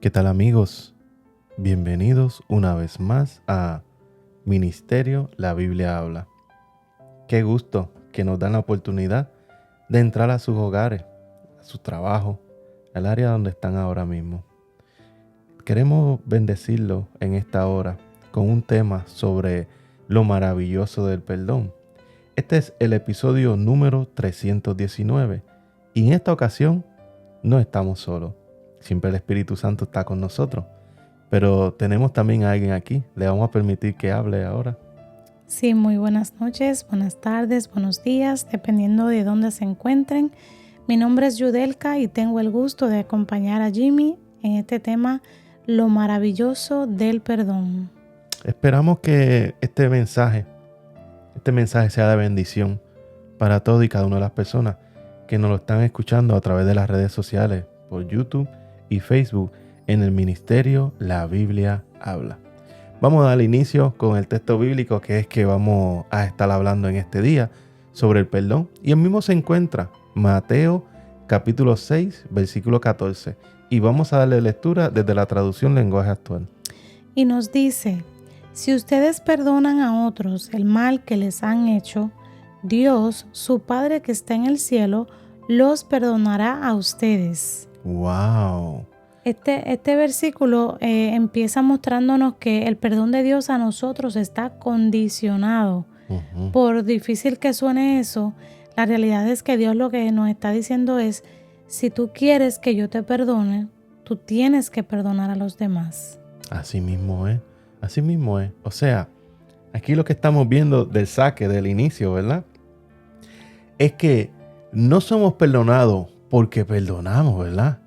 ¿Qué tal, amigos? Bienvenidos una vez más a Ministerio La Biblia Habla. Qué gusto que nos dan la oportunidad de entrar a sus hogares, a su trabajo, al área donde están ahora mismo. Queremos bendecirlo en esta hora con un tema sobre lo maravilloso del perdón. Este es el episodio número 319 y en esta ocasión no estamos solos. Siempre el Espíritu Santo está con nosotros. Pero tenemos también a alguien aquí. Le vamos a permitir que hable ahora. Sí, muy buenas noches, buenas tardes, buenos días, dependiendo de dónde se encuentren. Mi nombre es Yudelka y tengo el gusto de acompañar a Jimmy en este tema, lo maravilloso del perdón. Esperamos que este mensaje sea de bendición para todo y cada una de las personas que nos lo están escuchando a través de las redes sociales, por YouTube y Facebook, en el Ministerio La Biblia Habla. Vamos a dar inicio con el texto bíblico que es que vamos a estar hablando en este día sobre el perdón. Y el mismo se encuentra Mateo capítulo 6, versículo 14. Y vamos a darle lectura desde la traducción lenguaje actual. Y nos dice, si ustedes perdonan a otros el mal que les han hecho, Dios, su Padre que está en el cielo, los perdonará a ustedes. ¡Wow! Este versículo empieza mostrándonos que el perdón de Dios a nosotros está condicionado. Por difícil que suene eso, la realidad es que Dios lo que nos está diciendo es, si tú quieres que yo te perdone, tú tienes que perdonar a los demás. Así mismo es, así mismo es. O sea, aquí lo que estamos viendo del saque, del inicio, ¿verdad? Es que no somos perdonados porque perdonamos, ¿verdad?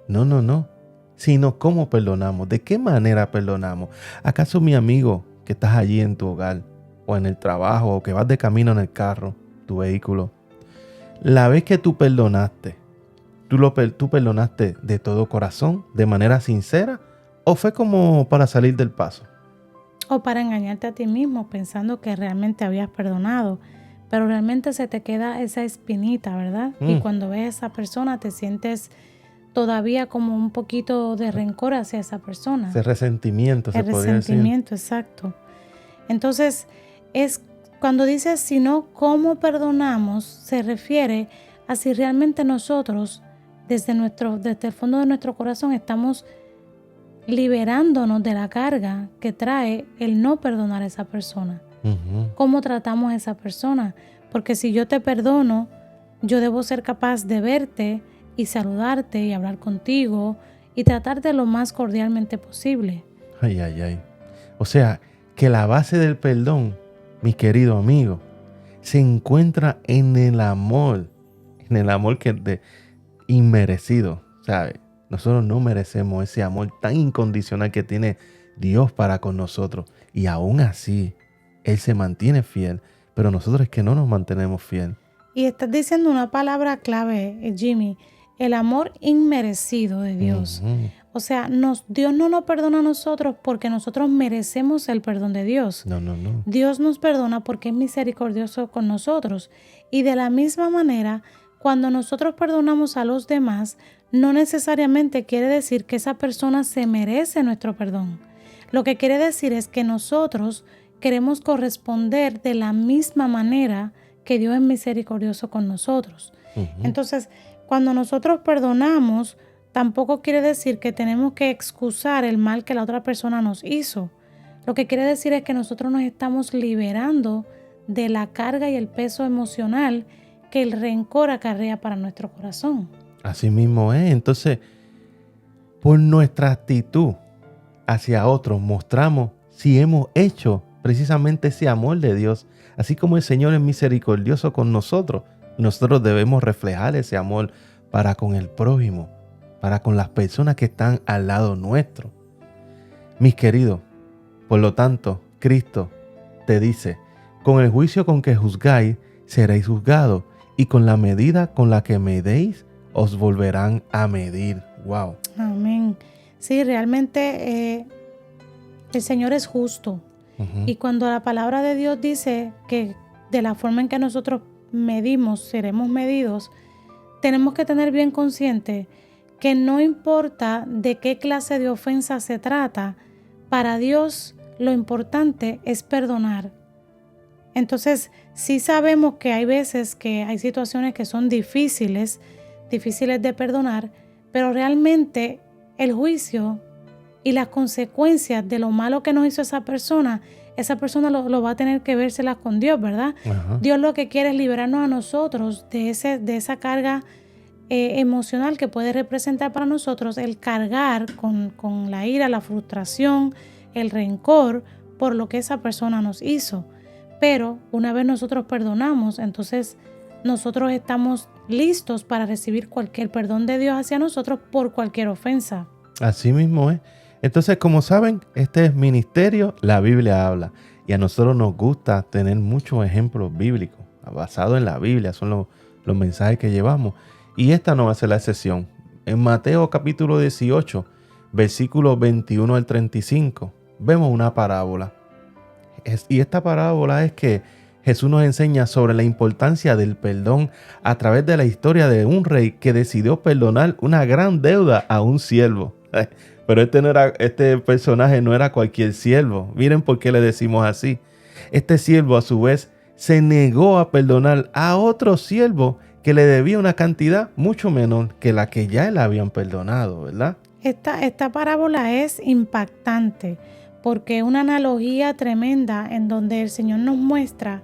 No. Sino cómo perdonamos, de qué manera perdonamos. ¿Acaso, mi amigo, que estás allí en tu hogar o en el trabajo o que vas de camino en el carro, tu vehículo, la vez que tú perdonaste, tú perdonaste de todo corazón, de manera sincera, o fue como para salir del paso? O para engañarte a ti mismo pensando que realmente habías perdonado, pero realmente se te queda esa espinita, ¿verdad? Y cuando ves a esa persona te sientes todavía como un poquito de rencor hacia esa persona. Ese resentimiento, se podría decir. El resentimiento, exacto. Entonces, es cuando dice si no, ¿cómo perdonamos? Se refiere a si realmente nosotros, desde el fondo de nuestro corazón, estamos liberándonos de la carga que trae el no perdonar a esa persona. ¿Cómo tratamos a esa persona? Porque si yo te perdono, yo debo ser capaz de verte y saludarte y hablar contigo y tratarte lo más cordialmente posible. Ay. O sea, que la base del perdón, mi querido amigo, se encuentra en el amor que es inmerecido, ¿sabes? Nosotros no merecemos ese amor tan incondicional que tiene Dios para con nosotros. Y aún así, Él se mantiene fiel, pero nosotros es que no nos mantenemos fiel. Y estás diciendo una palabra clave, Jimmy, el amor inmerecido de Dios. O sea, Dios no nos perdona a nosotros porque nosotros merecemos el perdón de Dios. No. Dios nos perdona porque es misericordioso con nosotros. Y de la misma manera, cuando nosotros perdonamos a los demás, no necesariamente quiere decir que esa persona se merece nuestro perdón. Lo que quiere decir es que nosotros queremos corresponder de la misma manera que Dios es misericordioso con nosotros. Entonces, cuando nosotros perdonamos, tampoco quiere decir que tenemos que excusar el mal que la otra persona nos hizo. Lo que quiere decir es que nosotros nos estamos liberando de la carga y el peso emocional que el rencor acarrea para nuestro corazón. Así mismo es. Entonces, por nuestra actitud hacia otros, mostramos si hemos hecho precisamente ese amor de Dios. Así como el Señor es misericordioso con nosotros, nosotros debemos reflejar ese amor para con el prójimo, para con las personas que están al lado nuestro. Mis queridos, por lo tanto, Cristo te dice, con el juicio con que juzgáis, seréis juzgados, y con la medida con la que medéis, os volverán a medir. ¡Wow! Amén. Sí, realmente el Señor es justo. Y cuando la palabra de Dios dice que de la forma en que nosotros medimos, seremos medidos, tenemos que tener bien consciente que no importa de qué clase de ofensa se trata, para Dios lo importante es perdonar. Entonces, sí sabemos que hay veces que hay situaciones que son difíciles de perdonar, pero realmente el juicio y las consecuencias de lo malo que nos hizo esa persona lo va a tener que vérselas con Dios, ¿verdad? Ajá. Dios lo que quiere es liberarnos a nosotros de esa carga emocional que puede representar para nosotros el cargar con la ira, la frustración, el rencor por lo que esa persona nos hizo. Pero una vez nosotros perdonamos, entonces nosotros estamos listos para recibir cualquier perdón de Dios hacia nosotros por cualquier ofensa. Así mismo es. Entonces, como saben, este es Ministerio La Biblia Habla. Y a nosotros nos gusta tener muchos ejemplos bíblicos basados en la Biblia. Son los mensajes que llevamos. Y esta no va a ser la excepción. En Mateo capítulo 18, versículos 21 al 35, vemos una parábola. Y esta parábola es que Jesús nos enseña sobre la importancia del perdón a través de la historia de un rey que decidió perdonar una gran deuda a un siervo. Pero este personaje no era cualquier siervo. Miren por qué le decimos así. Este siervo a su vez se negó a perdonar a otro siervo que le debía una cantidad mucho menor que la que ya le habían perdonado, ¿verdad? Esta parábola es impactante porque es una analogía tremenda en donde el Señor nos muestra,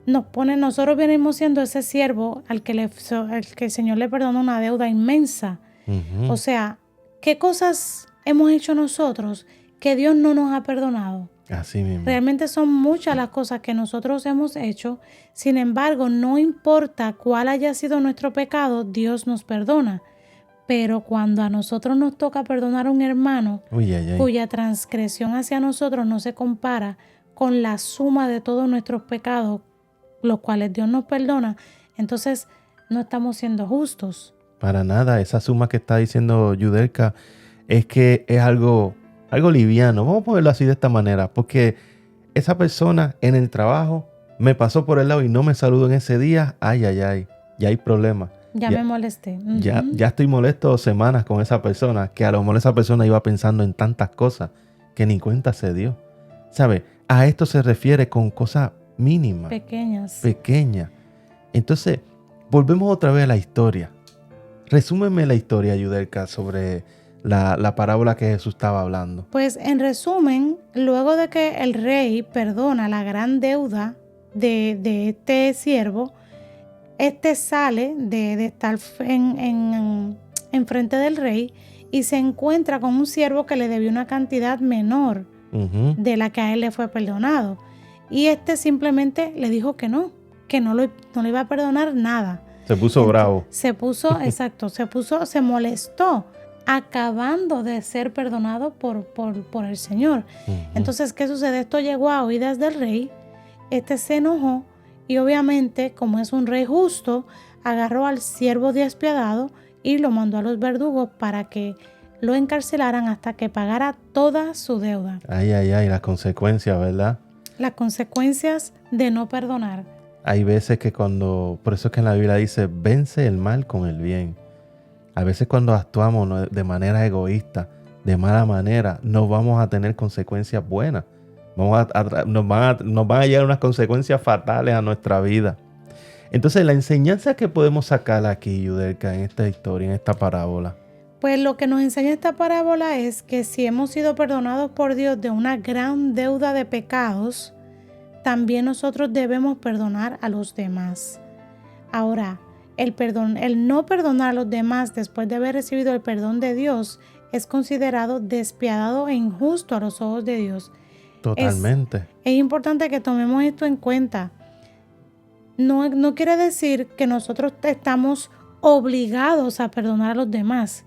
nosotros venimos siendo ese siervo al que el Señor le perdonó una deuda inmensa. Uh-huh. O sea, ¿qué cosas hemos hecho nosotros que Dios no nos ha perdonado? Así mismo. Realmente son muchas las cosas que nosotros hemos hecho. Sin embargo, no importa cuál haya sido nuestro pecado, Dios nos perdona. Pero cuando a nosotros nos toca perdonar a un hermano cuya transgresión hacia nosotros no se compara con la suma de todos nuestros pecados, los cuales Dios nos perdona, entonces no estamos siendo justos. Para nada, esa suma que está diciendo Yudelka es que es algo liviano. Vamos a ponerlo así de esta manera, porque esa persona en el trabajo me pasó por el lado y no me saludó en ese día. Ay, ya hay problema. Ya me molesté. Uh-huh. Ya estoy molesto semanas con esa persona, que a lo mejor esa persona iba pensando en tantas cosas que ni cuenta se dio. ¿Sabe? A esto se refiere con cosas mínimas. Pequeñas. Entonces, volvemos otra vez a la historia. Resúmeme la historia, Yudelka, sobre la parábola que Jesús estaba hablando. Pues en resumen, luego de que el rey perdona la gran deuda de este siervo, este sale de estar en frente del rey y se encuentra con un siervo que le debió una cantidad menor de la que a él le fue perdonado. Y este simplemente le dijo que no le iba a perdonar nada. Se puso bravo. Se molestó, acabando de ser perdonado por el Señor. Entonces, ¿qué sucede? Esto llegó a oídas del rey. Este se enojó y obviamente, como es un rey justo, agarró al siervo despiadado y lo mandó a los verdugos para que lo encarcelaran hasta que pagara toda su deuda. Ay, las consecuencias, ¿verdad? Las consecuencias de no perdonar. Hay veces que por eso es que en la Biblia dice, vence el mal con el bien. A veces cuando actuamos de manera egoísta, de mala manera, no vamos a tener consecuencias buenas. Nos van a llegar unas consecuencias fatales a nuestra vida. Entonces, la enseñanza que podemos sacar aquí, Yudelka, en esta historia, en esta parábola. Pues lo que nos enseña esta parábola es que si hemos sido perdonados por Dios de una gran deuda de pecados, también nosotros debemos perdonar a los demás. Ahora, el no perdonar a los demás después de haber recibido el perdón de Dios es considerado despiadado e injusto a los ojos de Dios. Totalmente. Es importante que tomemos esto en cuenta. No quiere decir que nosotros estamos obligados a perdonar a los demás.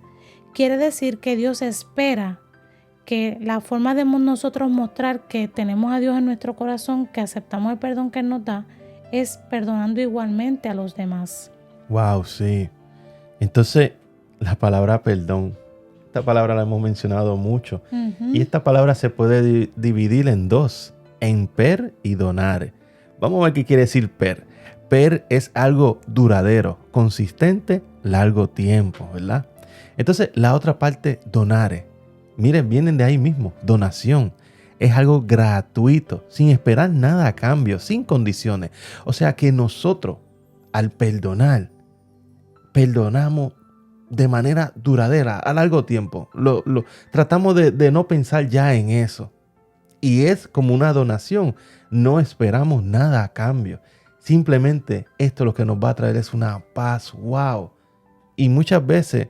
Quiere decir que Dios espera que la forma de nosotros mostrar que tenemos a Dios en nuestro corazón, que aceptamos el perdón que Él nos da, es perdonando igualmente a los demás. Wow, sí. Entonces, la palabra perdón, esta palabra la hemos mencionado mucho. Y esta palabra se puede dividir en dos, en per y donare. Vamos a ver qué quiere decir per. Per es algo duradero, consistente, largo tiempo, ¿verdad? Entonces, la otra parte, donare. Miren, vienen de ahí mismo, donación. Es algo gratuito, sin esperar nada a cambio, sin condiciones. O sea que nosotros, al perdonar, perdonamos de manera duradera, a largo tiempo. Tratamos de no pensar ya en eso. Y es como una donación. No esperamos nada a cambio. Simplemente esto lo que nos va a traer es una paz. ¡Wow! Y muchas veces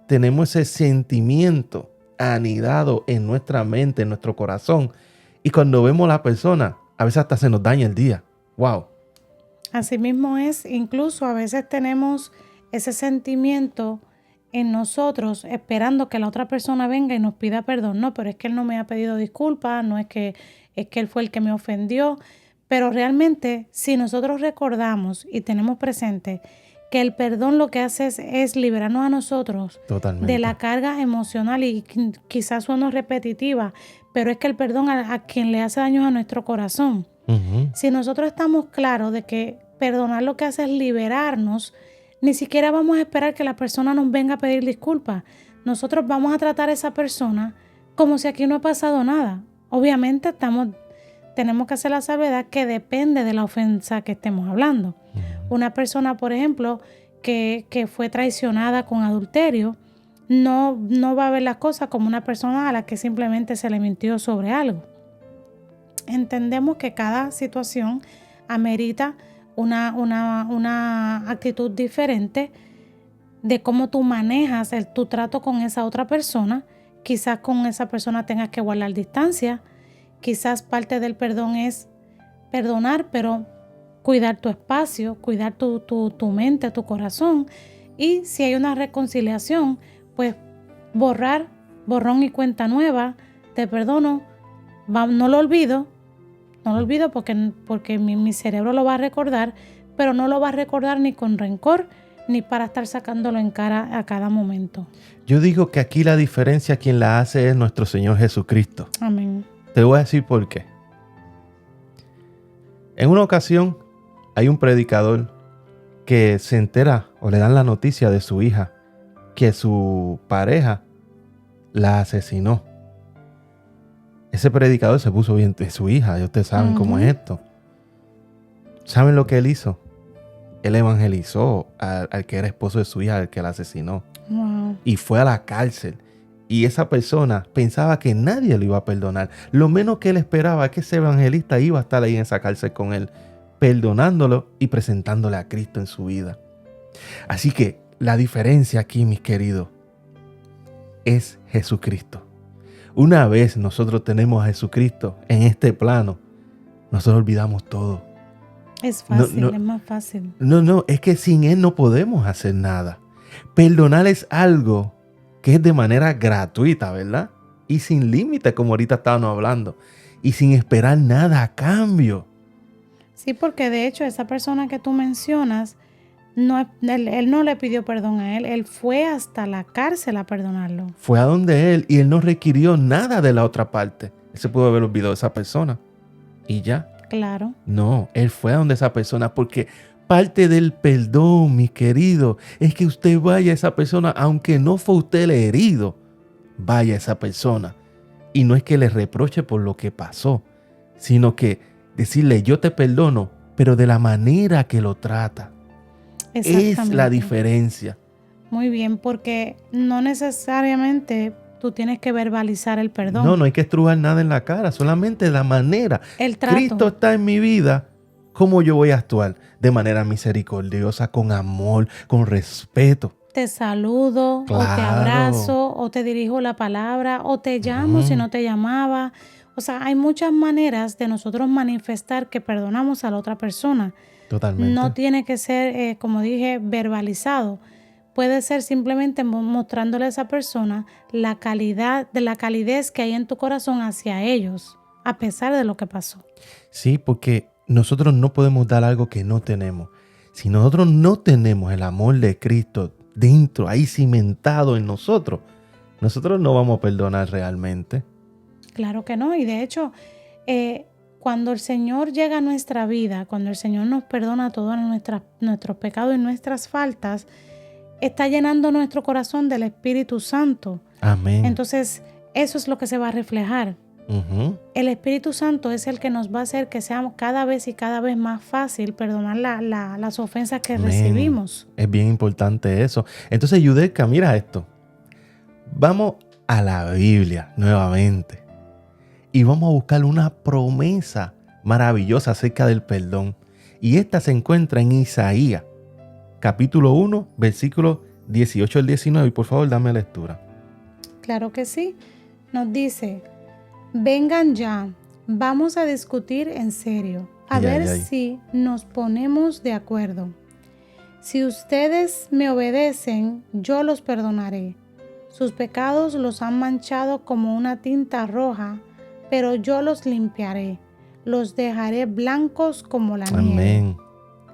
tenemos ese sentimiento anidado en nuestra mente, en nuestro corazón. Y cuando vemos a la persona, a veces hasta se nos daña el día. ¡Wow! Así mismo es. Incluso a veces tenemos ese sentimiento en nosotros esperando que la otra persona venga y nos pida perdón. No, pero es que él no me ha pedido disculpas, no es que él fue el que me ofendió. Pero realmente, si nosotros recordamos y tenemos presente que el perdón lo que hace es liberarnos a nosotros Totalmente. de la carga emocional, y quizás suena repetitiva, pero es que el perdón a quien le hace daño a nuestro corazón. Uh-huh. Si nosotros estamos claros de que perdonar lo que hace es liberarnos, ni siquiera vamos a esperar que la persona nos venga a pedir disculpas. Nosotros vamos a tratar a esa persona como si aquí no ha pasado nada. Obviamente tenemos que hacer la salvedad que depende de la ofensa que estemos hablando. Una persona, por ejemplo, que fue traicionada con adulterio, no va a ver las cosas como una persona a la que simplemente se le mintió sobre algo. Entendemos que cada situación amerita una actitud diferente de cómo tú manejas tu trato con esa otra persona. Quizás con esa persona tengas que guardar distancia. Quizás parte del perdón es perdonar, pero cuidar tu espacio, cuidar tu mente, tu corazón. Y si hay una reconciliación, pues borrón y cuenta nueva. Te perdono, no lo olvido porque mi cerebro lo va a recordar, pero no lo va a recordar ni con rencor, ni para estar sacándolo en cara a cada momento. Yo digo que aquí la diferencia quien la hace es nuestro Señor Jesucristo. Amén. Te voy a decir por qué. En una ocasión hay un predicador que se entera o le dan la noticia de su hija que su pareja la asesinó. Ese predicador se puso bien de su hija, ya ustedes saben cómo es esto. ¿Saben lo que él hizo? Él evangelizó al que era esposo de su hija, al que la asesinó. Wow. Y fue a la cárcel. Y esa persona pensaba que nadie lo iba a perdonar. Lo menos que él esperaba es que ese evangelista iba a estar ahí en esa cárcel con él, perdonándolo y presentándole a Cristo en su vida. Así que la diferencia aquí, mis queridos, es Jesucristo. Una vez nosotros tenemos a Jesucristo en este plano, nosotros olvidamos todo. Es fácil, es más fácil. No, es que sin Él no podemos hacer nada. Perdonar es algo que es de manera gratuita, ¿verdad? Y sin límite, como ahorita estábamos hablando. Y sin esperar nada a cambio. Sí, porque de hecho esa persona que tú mencionas, él no le pidió perdón a él fue hasta la cárcel a perdonarlo. Fue a donde él y él no requirió nada de la otra parte. Él se pudo haber olvidado de esa persona y ya. Claro. No, él fue a donde esa persona porque parte del perdón, mi querido, es que usted vaya a esa persona, aunque no fue usted el herido, vaya a esa persona. Y no es que le reproche por lo que pasó, sino que decirle yo te perdono, pero de la manera que lo trata. Es la diferencia. Muy bien, porque no necesariamente tú tienes que verbalizar el perdón. No hay que estrujar nada en la cara, solamente la manera. El trato. Cristo está en mi vida, ¿cómo yo voy a actuar? De manera misericordiosa, con amor, con respeto. Te saludo, claro, o te abrazo, o te dirijo la palabra, o te llamo si no te llamaba. O sea, hay muchas maneras de nosotros manifestar que perdonamos a la otra persona. Totalmente. No tiene que ser, como dije, verbalizado. Puede ser simplemente mostrándole a esa persona la calidez que hay en tu corazón hacia ellos, a pesar de lo que pasó. Sí, porque nosotros no podemos dar algo que no tenemos. Si nosotros no tenemos el amor de Cristo dentro, ahí cimentado en nosotros no vamos a perdonar realmente. Claro que no. Y de hecho, cuando el Señor llega a nuestra vida, cuando el Señor nos perdona todos nuestros pecados y nuestras faltas, está llenando nuestro corazón del Espíritu Santo. Amén. Entonces, eso es lo que se va a reflejar. Ujú. El Espíritu Santo es el que nos va a hacer que sea cada vez y cada vez más fácil perdonar las ofensas que Amén. recibimos. Es bien importante eso. Entonces, Yudelka, mira esto. Vamos a la Biblia nuevamente y vamos a buscar una promesa maravillosa acerca del perdón. Y esta se encuentra en Isaías, capítulo 1, versículos 18 al 19. Y por favor, dame lectura. Claro que sí. Nos dice: vengan ya, vamos a discutir en serio, a ver si nos ponemos de acuerdo. Si ustedes me obedecen, yo los perdonaré. Sus pecados los han manchado como una tinta roja, pero yo los limpiaré. Los dejaré blancos como la nieve. Amén.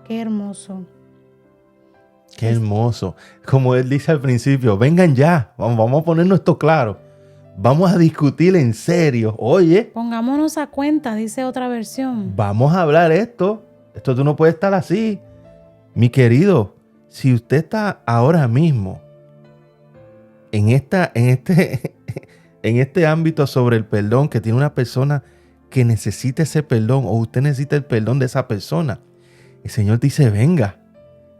Qué hermoso. Qué hermoso. Como él dice al principio, vengan ya, vamos a ponernos esto claro. Vamos a discutir en serio. Oye, pongámonos a cuenta, dice otra versión. Vamos a hablar esto. Esto tú no puedes estar así. Mi querido, si usted está ahora mismo en este ámbito sobre el perdón, que tiene una persona que necesita ese perdón, o usted necesita el perdón de esa persona, el Señor te dice, venga,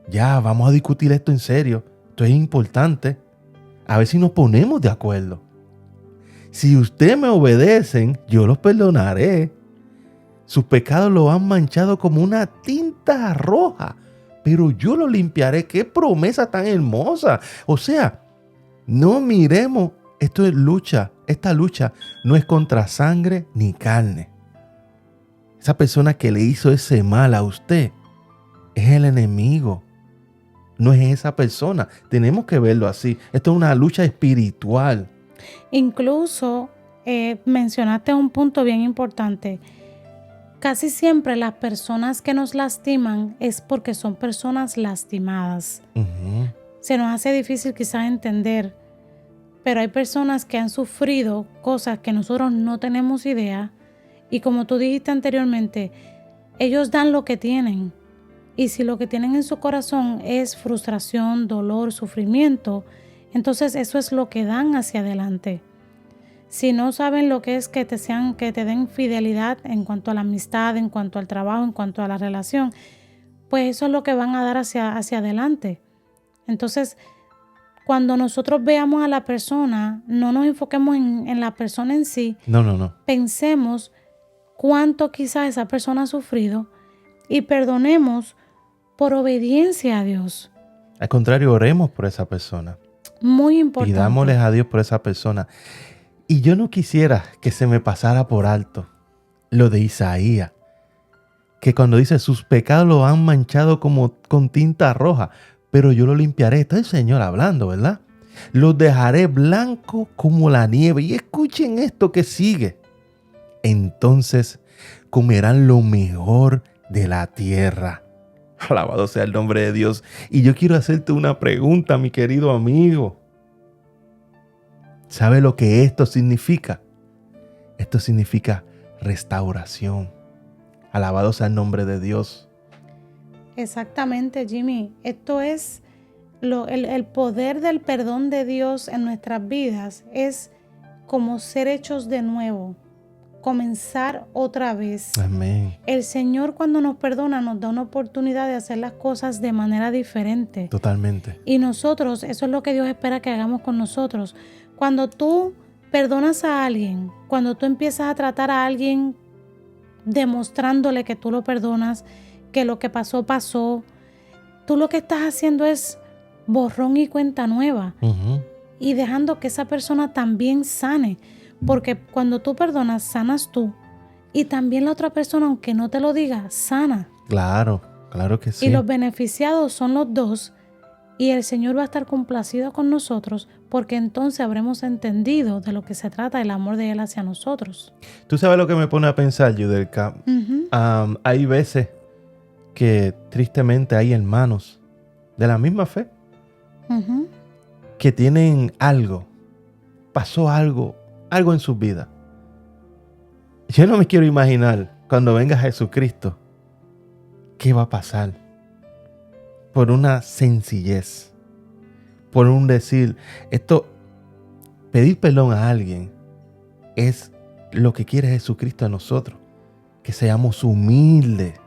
ya vamos a discutir esto en serio. Esto es importante. A ver si nos ponemos de acuerdo. Si ustedes me obedecen, yo los perdonaré. Sus pecados los han manchado como una tinta roja, pero yo los limpiaré. ¡Qué promesa tan hermosa! O sea, no miremos, esto es lucha. Esta lucha no es contra sangre ni carne. Esa persona que le hizo ese mal a usted es el enemigo. No es esa persona. Tenemos que verlo así. Esto es una lucha espiritual. Incluso mencionaste un punto bien importante. Casi siempre las personas que nos lastiman es porque son personas lastimadas. Uh-huh. Se nos hace difícil quizás entender, pero hay personas que han sufrido cosas que nosotros no tenemos idea, y como tú dijiste anteriormente, ellos dan lo que tienen, y si lo que tienen en su corazón es frustración, dolor, sufrimiento, entonces eso es lo que dan hacia adelante. Si no saben lo que es que te den fidelidad en cuanto a la amistad, en cuanto al trabajo, en cuanto a la relación, pues eso es lo que van a dar hacia adelante. Entonces, cuando nosotros veamos a la persona, no nos enfoquemos en la persona en sí. No. Pensemos cuánto quizás esa persona ha sufrido y perdonemos por obediencia a Dios. Al contrario, oremos por esa persona. Muy importante. Pidámosles a Dios por esa persona. Y yo no quisiera que se me pasara por alto lo de Isaías, que cuando dice sus pecados lo han manchado como con tinta roja, pero yo lo limpiaré. Está el Señor hablando, ¿verdad? Los dejaré blancos como la nieve. Y escuchen esto que sigue. Entonces comerán lo mejor de la tierra. Alabado sea el nombre de Dios. Y yo quiero hacerte una pregunta, mi querido amigo. ¿Sabe lo que esto significa? Esto significa restauración. Alabado sea el nombre de Dios. Exactamente, Jimmy. Esto es el poder del perdón de Dios en nuestras vidas. Es como ser hechos de nuevo. Comenzar otra vez. Amén. El Señor, cuando nos perdona, nos da una oportunidad de hacer las cosas de manera diferente. Totalmente. Y nosotros, eso es lo que Dios espera que hagamos con nosotros. Cuando tú perdonas a alguien, cuando tú empiezas a tratar a alguien demostrándole que tú lo perdonas, que lo que pasó, pasó, tú lo que estás haciendo es borrón y cuenta nueva. Uh-huh. Y dejando que esa persona también sane. Porque cuando tú perdonas, sanas tú. Y también la otra persona, aunque no te lo diga, sana. Claro que sí. Y los beneficiados son los dos. Y el Señor va a estar complacido con nosotros, porque entonces habremos entendido de lo que se trata el amor de Él hacia nosotros. Tú sabes lo que me pone a pensar, Yudelka. Uh-huh. Hay veces que tristemente hay hermanos de la misma fe Uh-huh. que tienen algo, pasó algo en su vida. Yo no me quiero imaginar cuando venga Jesucristo qué va a pasar por una sencillez, por un decir, pedir perdón a alguien es lo que quiere Jesucristo a nosotros, que seamos humildes,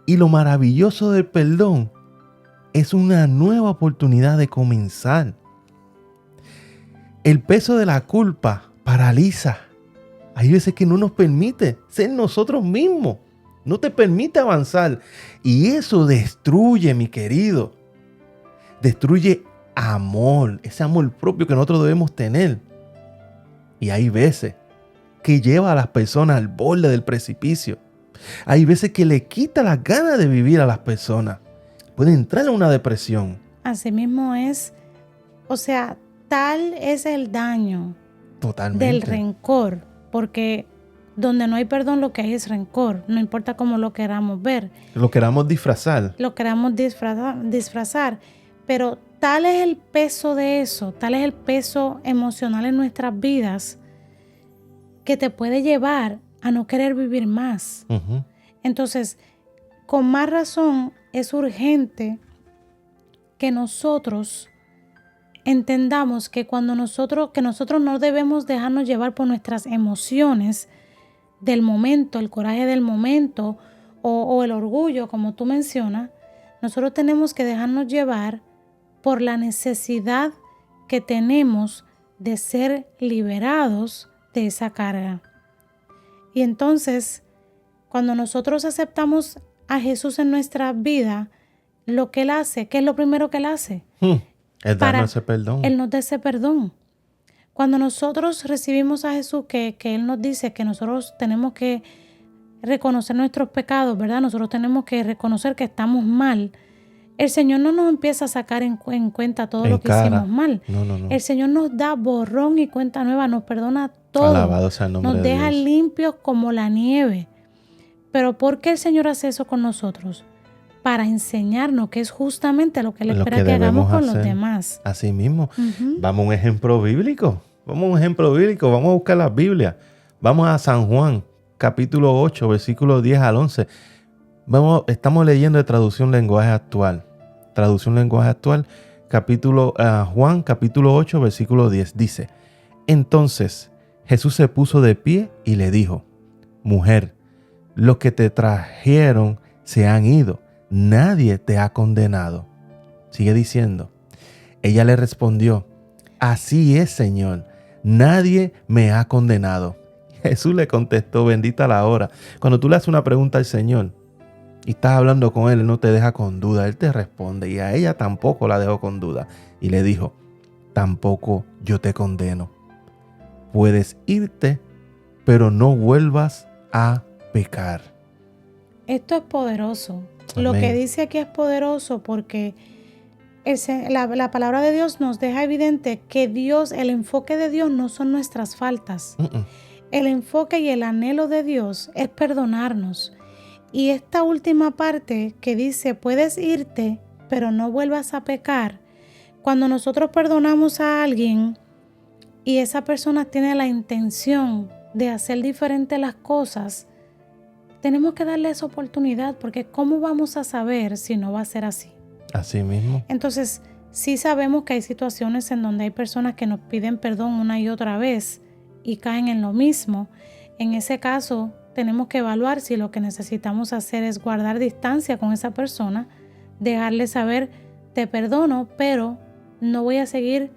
Y lo maravilloso del perdón es una nueva oportunidad de comenzar. El peso de la culpa paraliza. Hay veces que no nos permite ser nosotros mismos. No te permite avanzar. Y eso destruye, mi querido. Destruye amor. Ese amor propio que nosotros debemos tener. Y hay veces que lleva a las personas al borde del precipicio. Hay veces que le quita las ganas de vivir a las personas. Puede entrar en una depresión. Así mismo es. O sea, tal es el daño Totalmente del rencor. Porque donde no hay perdón, lo que hay es rencor. No importa cómo lo queramos ver. Lo queramos disfrazar. Lo queramos disfrazar. Pero tal es el peso de eso, tal es el peso emocional en nuestras vidas que te puede llevar a no querer vivir más. Uh-huh. Entonces, con más razón, es urgente que nosotros entendamos que nosotros no debemos dejarnos llevar por nuestras emociones del momento, el coraje del momento o el orgullo, como tú mencionas. Nosotros tenemos que dejarnos llevar por la necesidad que tenemos de ser liberados de esa carga. Y entonces, cuando nosotros aceptamos a Jesús en nuestra vida, lo que Él hace, ¿qué es lo primero que Él hace? Es darnos ese perdón. Él nos da ese perdón. Cuando nosotros recibimos a Jesús, que Él nos dice que nosotros tenemos que reconocer nuestros pecados, ¿verdad? Nosotros tenemos que reconocer que estamos mal. El Señor no nos empieza a sacar en cuenta todo lo que hicimos mal. No. El Señor nos da borrón y cuenta nueva, nos perdona todo. Alabado sea el nombre de Dios. Nos deja limpios como la nieve. Pero ¿por qué el Señor hace eso con nosotros? Para enseñarnos que es justamente lo que Él espera que hagamos con los demás. Así mismo. Vamos a un ejemplo bíblico. Vamos a buscar la Biblia. Vamos a San Juan, capítulo 8, versículos 10 al 11. Estamos leyendo de traducción lenguaje actual. Juan, capítulo 8, versículo 10. Dice: Entonces Jesús se puso de pie y le dijo: Mujer, los que te trajeron se han ido. Nadie te ha condenado. Sigue diciendo. Ella le respondió: Así es, Señor. Nadie me ha condenado. Jesús le contestó: Bendita la hora. Cuando tú le haces una pregunta al Señor y estás hablando con Él no te deja con duda. Él te responde, y a ella tampoco la dejó con duda. Y le dijo: Tampoco yo te condeno. Puedes irte, pero no vuelvas a pecar. Esto es poderoso. Amén. Lo que dice aquí es poderoso porque la palabra de Dios nos deja evidente que el enfoque de Dios no son nuestras faltas. El enfoque y el anhelo de Dios es perdonarnos. Y esta última parte que dice, puedes irte, pero no vuelvas a pecar. Cuando nosotros perdonamos a alguien y esa persona tiene la intención de hacer diferente las cosas, tenemos que darle esa oportunidad, porque ¿cómo vamos a saber si no va a ser así? Así mismo. Entonces, sí sabemos que hay situaciones en donde hay personas que nos piden perdón una y otra vez y caen en lo mismo. En ese caso, tenemos que evaluar si lo que necesitamos hacer es guardar distancia con esa persona, dejarle saber, te perdono, pero no voy a seguir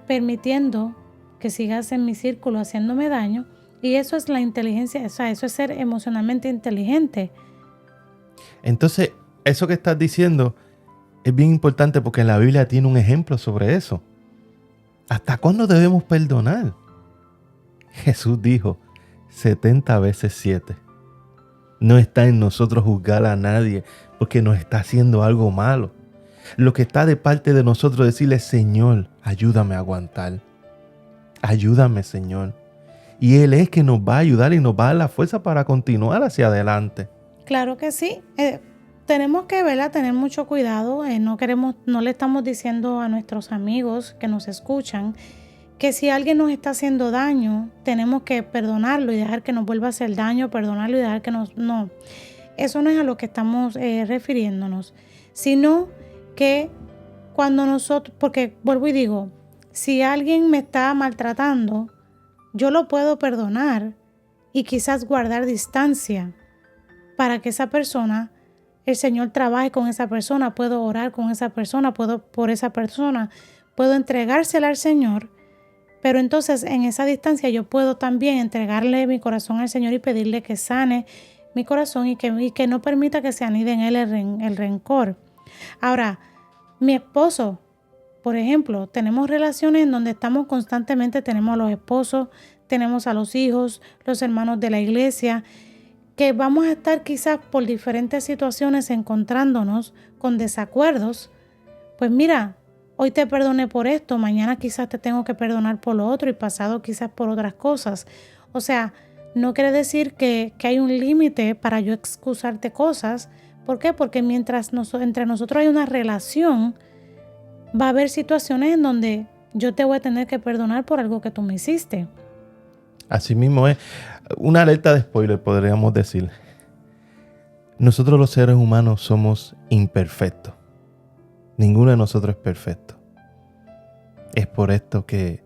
permitiendo que sigas en mi círculo haciéndome daño. Y eso es la inteligencia, o sea, eso es ser emocionalmente inteligente. Entonces, eso que estás diciendo es bien importante porque la Biblia tiene un ejemplo sobre eso. ¿Hasta cuándo debemos perdonar? Jesús dijo 70 veces 7. No está en nosotros juzgar a nadie porque nos está haciendo algo malo. Lo que está de parte de nosotros es decirle: Señor, ayúdame a aguantar. Ayúdame, Señor. Y Él es que nos va a ayudar y nos va a dar la fuerza para continuar hacia adelante. Claro que sí. Tenemos que tener mucho cuidado. No le estamos diciendo a nuestros amigos que nos escuchan que si alguien nos está haciendo daño, tenemos que perdonarlo y dejar que nos vuelva a hacer daño, perdonarlo y dejar que nos... No. eso no es a lo que estamos refiriéndonos, sino que cuando nosotros, porque vuelvo y digo, si alguien me está maltratando, yo lo puedo perdonar y quizás guardar distancia para que esa persona, el Señor trabaje con esa persona, puedo orar con esa persona, por esa persona, puedo entregársela al Señor, pero entonces en esa distancia yo puedo también entregarle mi corazón al Señor y pedirle que sane mi corazón y que no permita que se anide en él el rencor. Ahora, mi esposo, por ejemplo, tenemos relaciones en donde estamos constantemente, tenemos a los esposos, tenemos a los hijos, los hermanos de la iglesia, que vamos a estar quizás por diferentes situaciones encontrándonos con desacuerdos. Pues mira, hoy te perdoné por esto, mañana quizás te tengo que perdonar por lo otro y pasado quizás por otras cosas. O sea, no quiere decir que hay un límite para yo excusarte cosas. ¿Por qué? Porque mientras entre nosotros hay una relación, va a haber situaciones en donde yo te voy a tener que perdonar por algo que tú me hiciste. Así mismo es. Una alerta de spoiler, podríamos decir. Nosotros los seres humanos somos imperfectos. Ninguno de nosotros es perfecto. Es por esto que,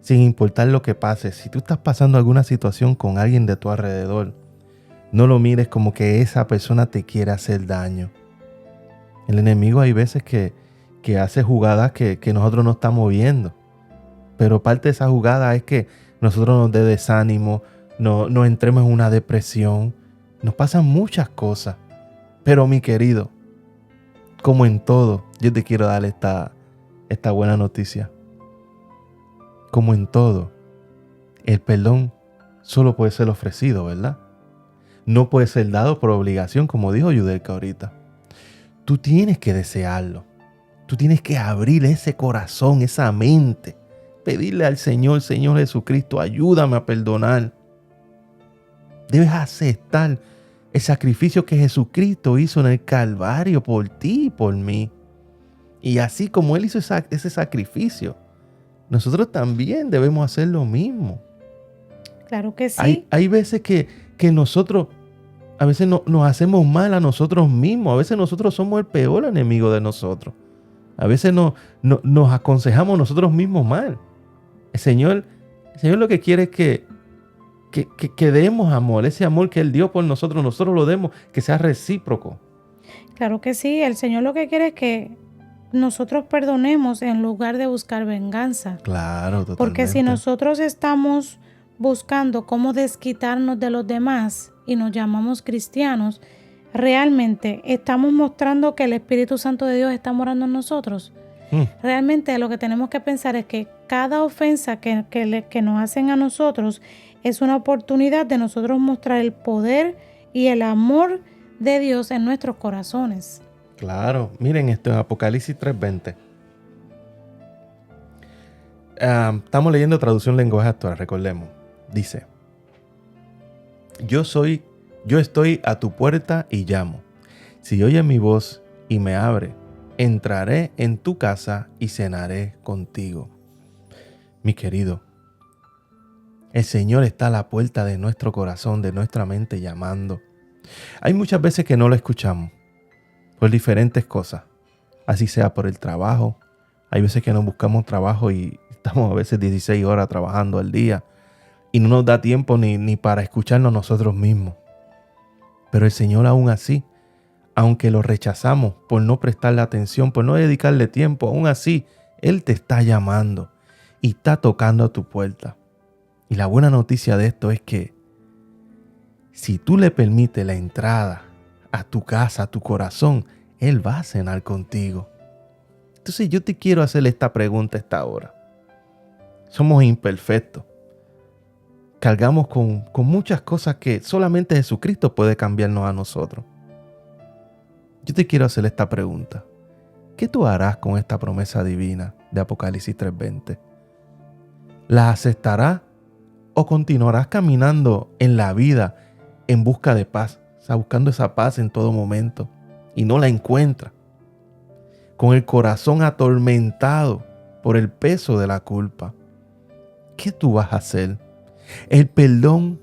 sin importar lo que pase, si tú estás pasando alguna situación con alguien de tu alrededor, no lo mires como que esa persona te quiere hacer daño. El enemigo hay veces que hace jugadas que nosotros no estamos viendo. Pero parte de esa jugada es que nosotros nos dé desánimo, nos entremos en una depresión. Nos pasan muchas cosas. Pero mi querido, como en todo, yo te quiero dar esta buena noticia. Como en todo, el perdón solo puede ser ofrecido, ¿verdad? No puede ser dado por obligación, como dijo Yudelka ahorita. Tú tienes que desearlo. Tú tienes que abrir ese corazón, esa mente. Pedirle al Señor, Señor Jesucristo, ayúdame a perdonar. Debes aceptar el sacrificio que Jesucristo hizo en el Calvario por ti y por mí. Y así como Él hizo ese sacrificio, nosotros también debemos hacer lo mismo. Claro que sí. Hay veces que nosotros, a veces nos hacemos mal a nosotros mismos. A veces nosotros somos el peor enemigo de nosotros. A veces nos aconsejamos nosotros mismos mal. El Señor lo que quiere es que demos amor. Ese amor que Él dio por nosotros lo demos, que sea recíproco. Claro que sí. El Señor lo que quiere es que nosotros perdonemos en lugar de buscar venganza. Claro, totalmente. Porque si nosotros estamos buscando cómo desquitarnos de los demás y nos llamamos cristianos, ¿realmente estamos mostrando que el Espíritu Santo de Dios está morando en nosotros? Realmente lo que tenemos que pensar es que cada ofensa que nos hacen a nosotros es una oportunidad de nosotros mostrar el poder y el amor de Dios en nuestros corazones. Claro, miren esto en Apocalipsis 3:20. Estamos leyendo traducción lenguaje actual, recordemos. Dice: Yo estoy a tu puerta y llamo. Si oyes mi voz y me abre, entraré en tu casa y cenaré contigo. Mi querido, el Señor está a la puerta de nuestro corazón, de nuestra mente, llamando. Hay muchas veces que no lo escuchamos por diferentes cosas, así sea por el trabajo. Hay veces que nos buscamos trabajo y estamos a veces 16 horas trabajando al día y no nos da tiempo ni para escucharnos nosotros mismos. Pero el Señor aún así, aunque lo rechazamos por no prestarle atención, por no dedicarle tiempo, aún así Él te está llamando y está tocando a tu puerta. Y la buena noticia de esto es que si tú le permites la entrada a tu casa, a tu corazón, Él va a cenar contigo. Entonces yo te quiero hacer esta pregunta a esta hora. Somos imperfectos. Cargamos con muchas cosas que solamente Jesucristo puede cambiarnos a nosotros. Yo te quiero hacer esta pregunta. ¿Qué tú harás con esta promesa divina de Apocalipsis 3:20? ¿La aceptarás o continuarás caminando en la vida en busca de paz? O sea, buscando esa paz en todo momento y no la encuentras. Con el corazón atormentado por el peso de la culpa. ¿Qué tú vas a hacer? El perdón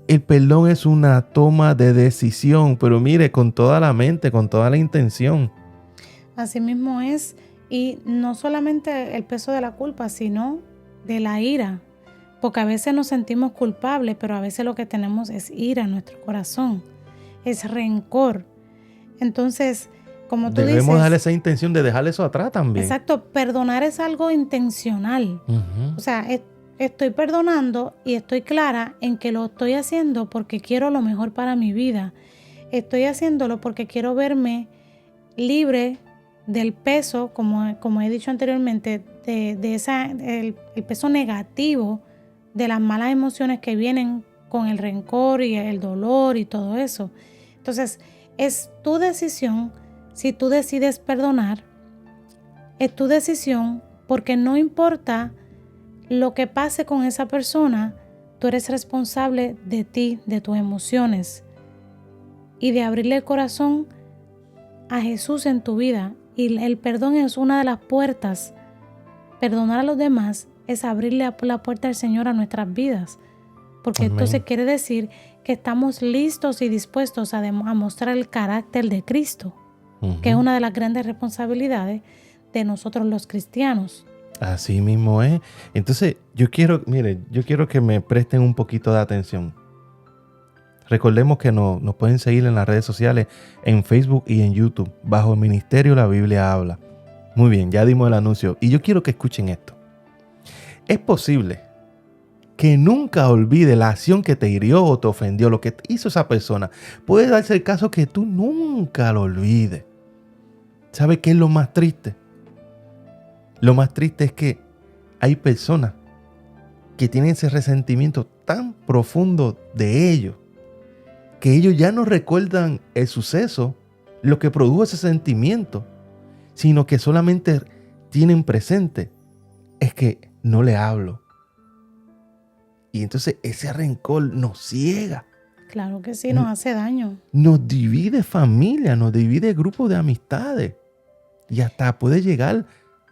El perdón es una toma de decisión, pero mire, con toda la mente, con toda la intención. Así mismo es, y no solamente el peso de la culpa, sino de la ira, porque a veces nos sentimos culpables, pero a veces lo que tenemos es ira en nuestro corazón, es rencor. Entonces, como tú Debemos dices, darle esa intención de dejar eso atrás también. exacto, perdonar es algo intencional. Uh-huh. O sea, estoy perdonando y estoy clara en que lo estoy haciendo porque quiero lo mejor para mi vida. Estoy haciéndolo porque quiero verme libre del peso, como he dicho anteriormente, el peso negativo de las malas emociones que vienen con el rencor y el dolor y todo eso. Entonces, es tu decisión. Si tú decides perdonar, es tu decisión, porque no importa lo que pase con esa persona, tú eres responsable de ti, de tus emociones y de abrirle el corazón a Jesús en tu vida. Y el perdón es una de las puertas. Perdonar a los demás es abrirle la puerta al Señor a nuestras vidas, porque Amén. entonces quiere decir que estamos listos y dispuestos a mostrar el carácter de Cristo, que es una de las grandes responsabilidades de nosotros los cristianos. Así mismo es. Entonces, yo quiero que me presten un poquito de atención. Recordemos que nos pueden seguir en las redes sociales, en Facebook y en YouTube, bajo el ministerio La Biblia Habla. Muy bien, ya dimos el anuncio. Y yo quiero que escuchen esto. Es posible que nunca olvide la acción que te hirió o te ofendió, lo que hizo esa persona. Puede darse el caso que tú nunca lo olvides. ¿Sabe qué es lo más triste? Lo más triste es que hay personas que tienen ese resentimiento tan profundo de ellos, que ellos ya no recuerdan el suceso, lo que produjo ese sentimiento, sino que solamente tienen presente, es que no le hablo. Y entonces ese rencor nos ciega. Claro que sí, nos hace daño. Nos divide familia, nos divide grupos de amistades. Y hasta puede llegar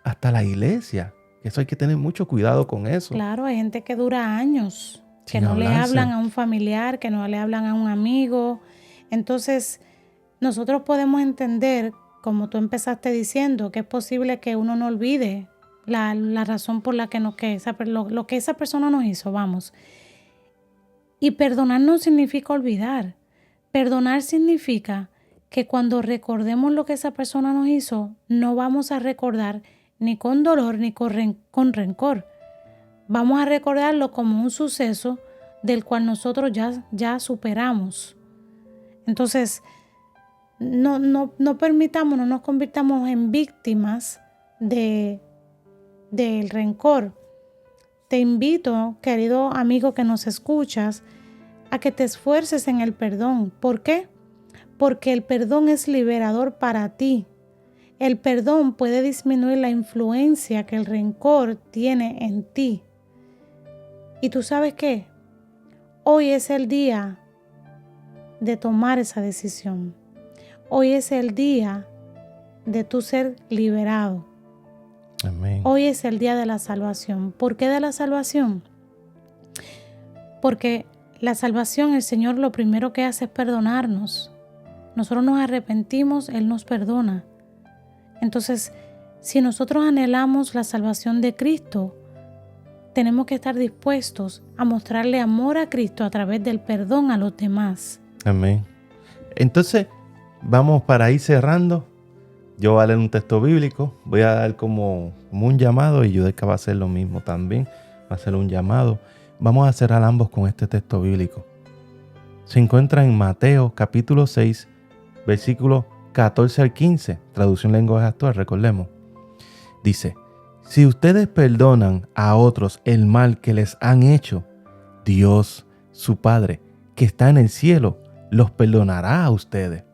hasta la iglesia. Eso hay que tener mucho cuidado con eso. Claro, hay gente que dura años, que Sin no le hablarse. hablan a un familiar, que no le hablan a un amigo. Entonces, nosotros podemos entender, como tú empezaste diciendo, que es posible que uno no olvide la razón por la que lo que esa persona nos hizo, vamos. Y perdonar no significa olvidar. Perdonar significa que cuando recordemos lo que esa persona nos hizo, no vamos a recordar ni con dolor ni con rencor. Vamos a recordarlo como un suceso del cual nosotros ya superamos. Entonces, no permitamos, no nos convirtamos en víctimas del rencor. Te invito, querido amigo que nos escuchas, a que te esfuerces en el perdón. ¿Por qué? Porque el perdón es liberador para ti. El perdón puede disminuir la influencia que el rencor tiene en ti. ¿Y tú sabes qué? Hoy es el día de tomar esa decisión. Hoy es el día de tu ser liberado. Amén. Hoy es el día de la salvación. ¿Por qué de la salvación? Porque la salvación, el Señor lo primero que hace es perdonarnos. Nosotros nos arrepentimos, Él nos perdona. Entonces, si nosotros anhelamos la salvación de Cristo, tenemos que estar dispuestos a mostrarle amor a Cristo a través del perdón a los demás. Amén. Entonces, vamos para ir cerrando. Yo voy a leer un texto bíblico, voy a dar como un llamado y Yudeika va a hacer lo mismo también, va a hacer un llamado. Vamos a cerrar ambos con este texto bíblico. Se encuentra en Mateo capítulo 6, versículos 14 al 15, traducción lenguaje actual, recordemos. Dice, si ustedes perdonan a otros el mal que les han hecho, Dios, su Padre, que está en el cielo, los perdonará a ustedes.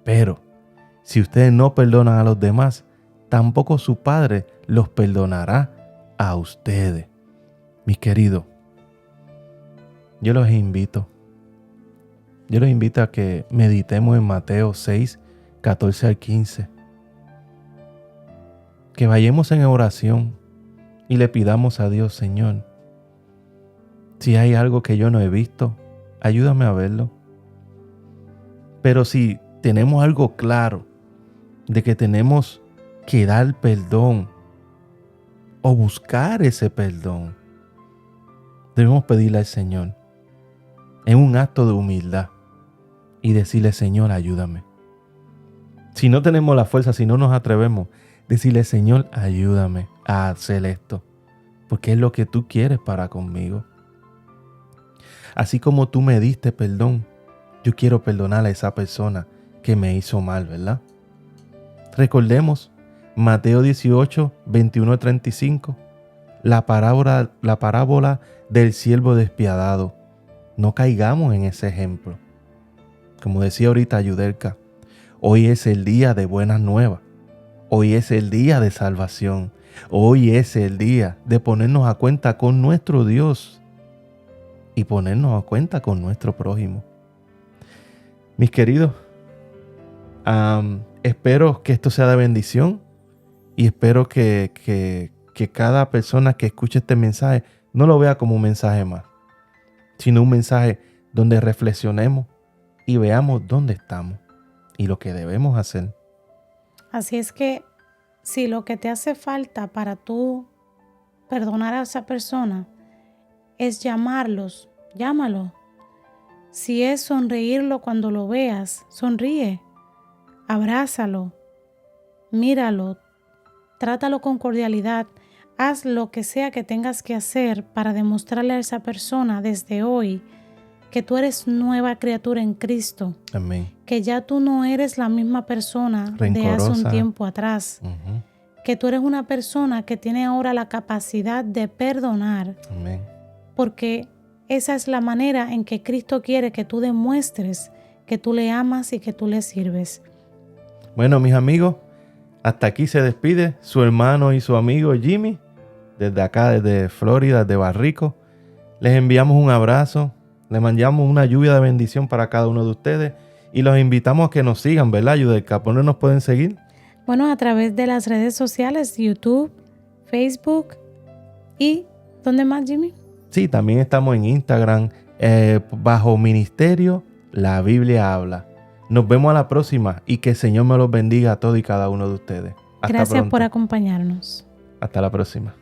Pero si ustedes no perdonan a los demás, tampoco su Padre los perdonará a ustedes. Mis queridos, yo los invito a que meditemos en Mateo 6, 14 al 15. Que vayamos en oración y le pidamos a Dios, Señor, si hay algo que yo no he visto, ayúdame a verlo. Pero si tenemos algo claro de que tenemos que dar perdón o buscar ese perdón, debemos pedirle al Señor en un acto de humildad y decirle: Señor, ayúdame. Si no tenemos la fuerza, si no nos atrevemos, decirle: Señor, ayúdame a hacer esto, porque es lo que tú quieres para conmigo. Así como tú me diste perdón, yo quiero perdonar a esa persona que me hizo mal, ¿verdad? Recordemos Mateo 18, 21 a 35, la parábola del siervo despiadado. No caigamos en ese ejemplo. Como decía ahorita Yudelka, hoy es el día de buenas nuevas. Hoy es el día de salvación. Hoy es el día de ponernos a cuenta con nuestro Dios y ponernos a cuenta con nuestro prójimo. Mis queridos, espero que esto sea de bendición y espero que cada persona que escuche este mensaje no lo vea como un mensaje más, sino un mensaje donde reflexionemos y veamos dónde estamos y lo que debemos hacer. Así es que si lo que te hace falta para tú perdonar a esa persona es llamarlos, llámalo. Si es sonreírlo cuando lo veas, sonríe, abrázalo, míralo, trátalo con cordialidad, haz lo que sea que tengas que hacer para demostrarle a esa persona desde hoy que tú eres nueva criatura en Cristo. Amén. Que ya tú no eres la misma persona de hace un tiempo atrás. Uh-huh. Que tú eres una persona que tiene ahora la capacidad de perdonar. Amén. Porque esa es la manera en que Cristo quiere que tú demuestres que tú le amas y que tú le sirves. Bueno, mis amigos, hasta aquí se despide su hermano y su amigo Jimmy, desde acá, desde Florida, desde Barrico. Les enviamos un abrazo, les mandamos una lluvia de bendición para cada uno de ustedes y los invitamos a que nos sigan, ¿verdad, Yudelka? ¿Por dónde nos pueden seguir? Bueno, a través de las redes sociales, YouTube, Facebook y ¿dónde más, Jimmy? Sí, también estamos en Instagram bajo Ministerio La Biblia Habla. Nos vemos a la próxima y que el Señor me los bendiga a todos y cada uno de ustedes. Hasta Gracias pronto. por acompañarnos. Hasta la próxima.